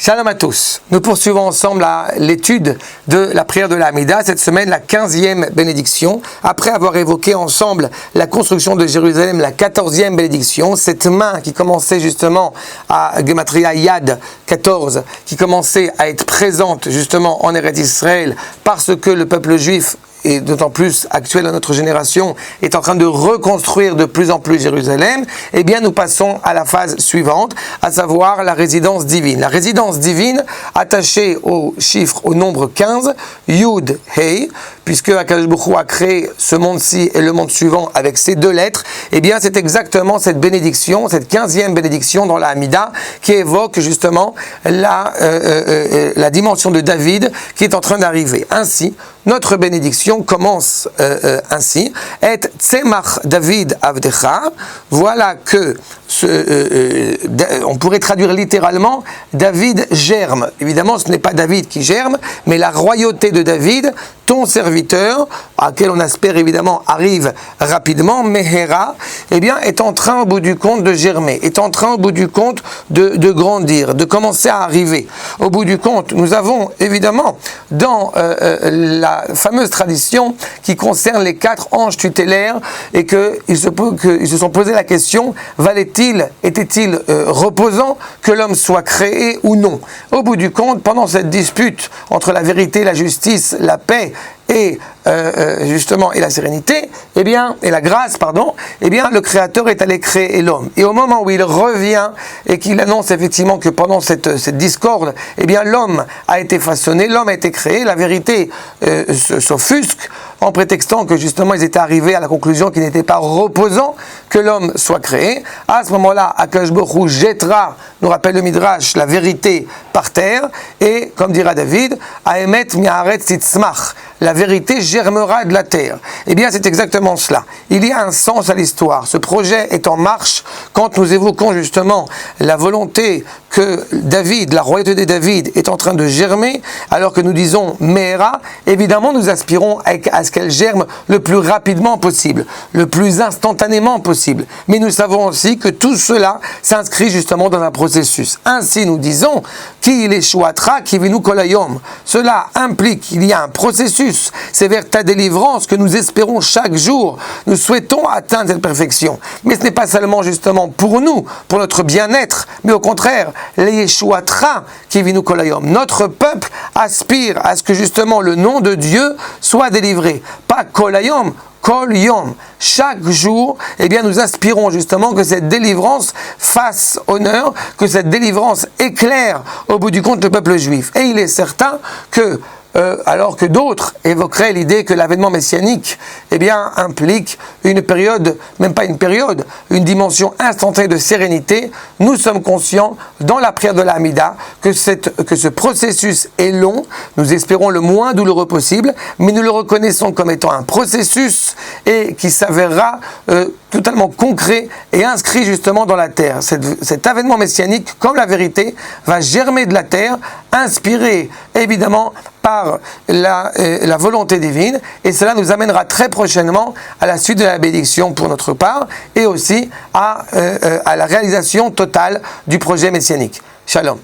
Shalom à tous. Nous poursuivons ensemble l'étude de la prière de la Hamida. Cette semaine, la 15e bénédiction. Après avoir évoqué ensemble la construction de Jérusalem, la 14e bénédiction, cette main qui commençait justement à Gematria Yad 14, qui commençait à être présente justement en Eretz Israël parce que le peuple juif, et d'autant plus actuel dans notre génération, est en train de reconstruire de plus en plus Jérusalem, eh bien nous passons à la phase suivante, à savoir la résidence divine. La résidence divine attachée au chiffre, au nombre 15, Yud, Hei, puisque Akadosh Baruch Hu a créé ce monde-ci et le monde suivant avec ces deux lettres, eh bien c'est exactement cette bénédiction, cette 15e bénédiction dans la Hamida, qui évoque justement la dimension de David qui est en train d'arriver. Ainsi, notre bénédiction commence ainsi, et Tzemach David Avdecha, voilà que, on pourrait traduire littéralement, David germe. Évidemment, ce n'est pas David qui germe, mais la royauté de David, ton serviteur, à laquelle on espère évidemment arrive rapidement, Mehera, eh bien, est en train au bout du compte de germer, est en train au bout du compte de grandir, de commencer à arriver. Au bout du compte, nous avons évidemment dans la fameuse tradition qui concerne les 4 anges tutélaires et qu'ils se sont posé la question, était-il reposant que l'homme soit créé ou non? Au bout du compte, pendant cette dispute entre la vérité, la justice, la paix et justement et la sérénité, eh bien, et la grâce, pardon, eh bien, le Créateur est allé créer l'homme. Et au moment où il revient et qu'il annonce effectivement que pendant cette discorde, eh bien, l'homme a été façonné, l'homme a été créé, la vérité s'offusque en prétextant que justement ils étaient arrivés à la conclusion qu'il n'était pas reposant que l'homme soit créé. À ce moment-là, Akadosh Baruch Hu jettera, nous rappelle le Midrash, la vérité par terre, et comme dira David, Aemet mi'aretz titzmach, la vérité germera de la terre. Eh bien, c'est exactement cela. Il y a un sens à l'histoire. Ce projet est en marche quand nous évoquons justement la volonté que David, la royauté de David, est en train de germer, alors que nous disons Mehera, évidemment, nous aspirons à ce qu'elle germe le plus rapidement possible, le plus instantanément possible. Mais nous savons aussi que tout cela s'inscrit justement dans un processus. Ainsi, nous disons Ki Yeshuatra Kivinu Kol Hayom. Cela implique qu'il y a un processus. C'est vers ta délivrance que nous espérons chaque jour. Nous souhaitons atteindre cette perfection. Mais ce n'est pas seulement justement pour nous, pour notre bien-être, mais au contraire, les Yeshuatra Kivinu Kol Hayom. Notre peuple aspire à ce que justement le nom de Dieu soit délivré. Pas Kol Hayom, Kol Yom. Chaque jour, eh bien, nous aspirons justement que cette délivrance fasse honneur, que cette délivrance éclaire au bout du compte le peuple juif. Et il est certain que alors que d'autres évoqueraient l'idée que l'avènement messianique eh bien, implique une période, même pas une période, une dimension instantanée de sérénité, nous sommes conscients dans la prière de la Hamida que ce processus est long, nous espérons le moins douloureux possible, mais nous le reconnaissons comme étant un processus et qui s'avérera totalement concret et inscrit justement dans la terre. Cet avènement messianique, comme la vérité, va germer de la terre, inspiré évidemment par la volonté divine, et cela nous amènera très prochainement à la suite de la bénédiction pour notre part, et aussi à la réalisation totale du projet messianique. Shalom.